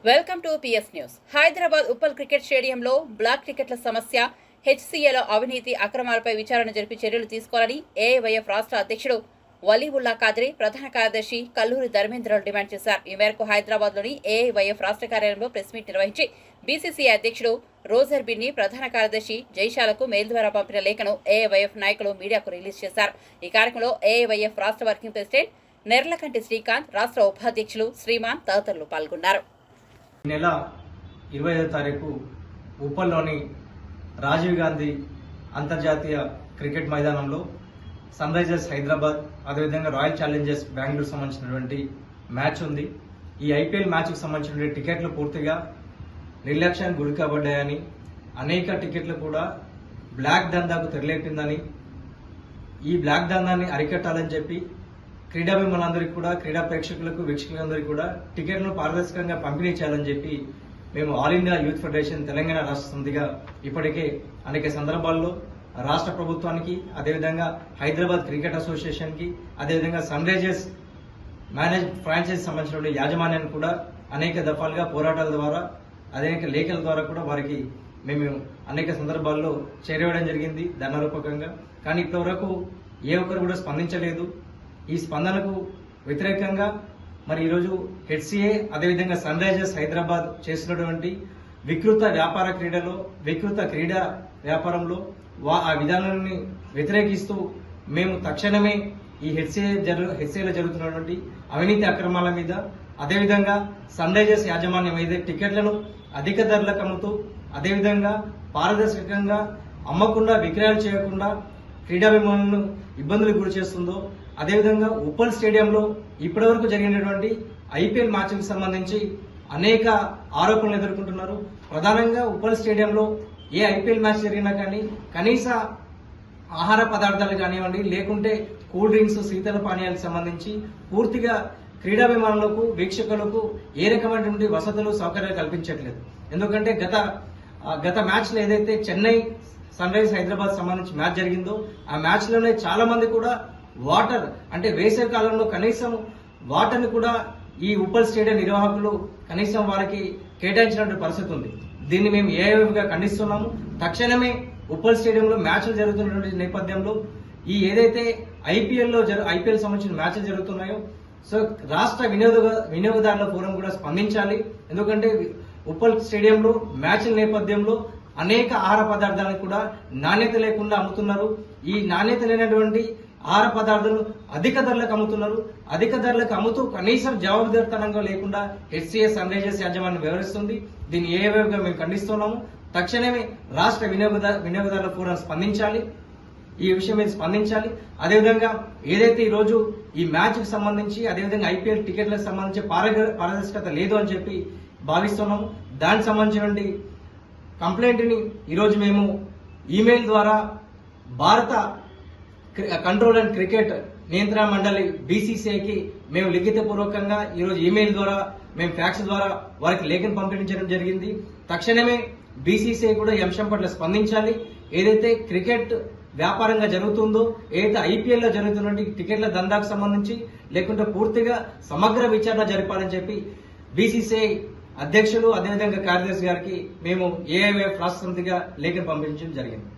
Welcome to PS news. Hyderabad Uppal cricket స్టేడియంలో black టికెట్ల సమస్య, హెచ్సీఏలో అవినీతి అక్రమాలపై విచారణ జరిపి చర్యలు తీసుకోవాలని ఏఐవైఎఫ్ రాష్ట్ర అధ్యక్షుడు వలీవుల్లా ఖాద్రీ, ప్రధాన కార్యదర్శి కల్లూరి ధర్మేంద్రరావు డిమాండ్ చేశారు. ఈ మేరకు హైదరాబాద్లోని ఏఐవైఎఫ్ రాష్ట్ర కార్యాలయంలో ప్రెస్ మీట్ నిర్వహించి బీసీసీఐ అధ్యక్షుడు రోజర్ బిన్ని, ప్రధాన కార్యదర్శి జైశాలకు మెయిల్ ద్వారా పంపిన లేఖను ఏఐవైఎఫ్ నాయకులు మీడియాకు రిలీజ్ చేశారు. ఈ కార్యక్రమంలో ఏఐవైఎఫ్ రాష్ట్ర వర్కింగ్ ప్రెసిడెంట్ నెర్లకంటి శ్రీకాంత్, రాష్ట్ర ఉపాధ్యక్షులు శ్రీమాన్ తదితరులు పాల్గొన్నారు. నెల 25వ తారీఖు ఉప్పల్లోని రాజీవ్ గాంధీ అంతర్జాతీయ క్రికెట్ మైదానంలో సన్ రైజర్స్ హైదరాబాద్, అదేవిధంగా రాయల్ ఛాలెంజర్స్ బెంగళూరు సంబంధించినటువంటి మ్యాచ్ ఉంది. ఈ ఐపీఎల్ మ్యాచ్కు సంబంధించినటువంటి టికెట్లు పూర్తిగా నిర్లక్ష్యానికి గురి కాబడ్డాయని, అనేక టికెట్లు కూడా బ్లాక్ దందాకు తెరలేపిందని, ఈ బ్లాక్ దందాన్ని అరికట్టాలని చెప్పి క్రీడాభిమానులందరికీ కూడా, క్రీడా ప్రేక్షకులకు, వీక్షకులందరికీ కూడా టికెట్లను పారదర్శకంగా పంపిణీ చేయాలని చెప్పి మేము all India youth federation Telangana రాష్ట్ర సమితిగా ఇప్పటికే అనేక సందర్భాల్లో రాష్ట్ర ప్రభుత్వానికి, అదేవిధంగా హైదరాబాద్ క్రికెట్ అసోసియేషన్ కి, అదేవిధంగా సన్ రైజర్స్ ఫ్రాంచైజ్ సంబంధించిన యాజమాన్యాన్ని కూడా అనేక దఫాలుగా పోరాటాల ద్వారా, అనేక లేఖల ద్వారా కూడా వారికి మేము అనేక సందర్భాల్లో చేరవేయడం జరిగింది ధనారూపకంగా. కానీ ఇప్పటివరకు ఏ ఒక్కరు కూడా స్పందించలేదు. ఈ స్పందనకు వ్యతిరేకంగా మరి ఈరోజు హెచ్సీఏ, అదేవిధంగా సన్ రైజర్స్ హైదరాబాద్ చేస్తున్నటువంటి వికృత వ్యాపార క్రీడలో, వికృత క్రీడా వ్యాపారంలో ఆ విధానాన్ని వ్యతిరేకిస్తూ మేము తక్షణమే ఈ హెచ్సీఏలో జరుగుతున్నటువంటి అవినీతి అక్రమాల మీద, అదేవిధంగా సన్ రైజర్స్ యాజమాన్యం ఏదైతే టికెట్లను అధిక ధరలకు అమ్ముతూ, అదేవిధంగా పారదర్శకంగా అమ్మకుండా, విక్రయాలు చేయకుండా క్రీడాభిమానులను ఇబ్బందులకు గురి చేస్తుందో, అదేవిధంగా ఉప్పల్ స్టేడియంలో ఇప్పటివరకు జరిగినటువంటి ఐపీఎల్ మ్యాచ్లకు సంబంధించి అనేక ఆరోపణలు ఎదుర్కొంటున్నారు. ప్రధానంగా ఉప్పల్ స్టేడియంలో ఏ ఐపీఎల్ మ్యాచ్ జరిగినా కానీ కనీస ఆహార పదార్థాలు కానివ్వండి, లేకుంటే కూల్ డ్రింక్స్, శీతల పానీయాలకు సంబంధించి పూర్తిగా క్రీడాభిమానులకు, వీక్షకులకు ఏ రకమైనటువంటి వసతులు, సౌకర్యాలు కల్పించట్లేదు. ఎందుకంటే గత మ్యాచ్ లో ఏదైతే చెన్నై సన్ రైజర్స్ హైదరాబాద్ సంబంధించి మ్యాచ్ జరిగిందో, ఆ మ్యాచ్ లోనే చాలా మంది కూడా వాటర్, అంటే వేసవి కాలంలో కనీసం వాటర్ ని కూడా ఈ ఉప్పల్ స్టేడియం నిర్వాహకులు కనీసం వారికి కేటాయించినటువంటి పరిస్థితి ఉంది. దీన్ని మేము ఏఐఎఫ్ గా ఖండిస్తున్నాము. తక్షణమే ఉప్పల్ స్టేడియంలో మ్యాచ్లు జరుగుతున్నటువంటి నేపథ్యంలో ఈ ఏదైతే ఐపీఎల్ సంబంధించిన మ్యాచ్లు జరుగుతున్నాయో, సో రాష్ట్ర వినియోగదారుల ఫోరం కూడా స్పందించాలి. ఎందుకంటే ఉప్పల్ స్టేడియంలో మ్యాచ్ల నేపథ్యంలో అనేక ఆహార పదార్థాలను కూడా నాణ్యత లేకుండా అమ్ముతున్నారు. ఈ నాణ్యత లేనటువంటి ఆహార పదార్థాలు అధిక ధరలకు అమ్ముతున్నారు. అధిక ధరలకు అమ్ముతూ కనీసం జవాబుదారితనంగా లేకుండా హెచ్సీఏ సన్ రైజర్స్ యాజమాన్యం వ్యవహరిస్తుంది. దీన్ని ఏఐఎఫ్ గా మేము ఖండిస్తున్నాము. తక్షణమే రాష్ట్ర వినియోగదారుల ఫోరం స్పందించాలి, ఈ విషయం మీద స్పందించాలి. అదేవిధంగా ఏదైతే ఈ రోజు ఈ మ్యాచ్ కు సంబంధించి, అదేవిధంగా ఐపీఎల్ టికెట్లకు సంబంధించి పారదర్శకత లేదు అని చెప్పి భావిస్తున్నాము. దానికి సంబంధించినటువంటి కంప్లైంట్ ని ఈరోజు మేము ఈమెయిల్ ద్వారా భారత కంట్రోల్ అండ్ క్రికెట్ నియంత్రణ మండలి బీసీసీఐకి మేము లిఖితపూర్వకంగా ఈరోజు ఈమెయిల్ ద్వారా, మేము ఫ్యాక్స్ ద్వారా వారికి లేఖను పంపించడం జరిగింది. తక్షణమే బీసీసీఐ కూడా ఈ అంశం పట్ల స్పందించాలి. ఏదైతే క్రికెట్ వ్యాపారంగా జరుగుతుందో, ఏదైతే ఐపీఎల్ లో జరుగుతున్న టికెట్ల దందాకు సంబంధించి లేకుంటే పూర్తిగా సమగ్ర విచారణ జరపాలని చెప్పి బీసీసీఐ అధ్యక్షులు, అదేవిధంగా కార్యదర్శి గారికి మేము ఏఐఎఫ్ రాష్ట్ర సమితిగా లేఖను పంపించడం జరిగింది.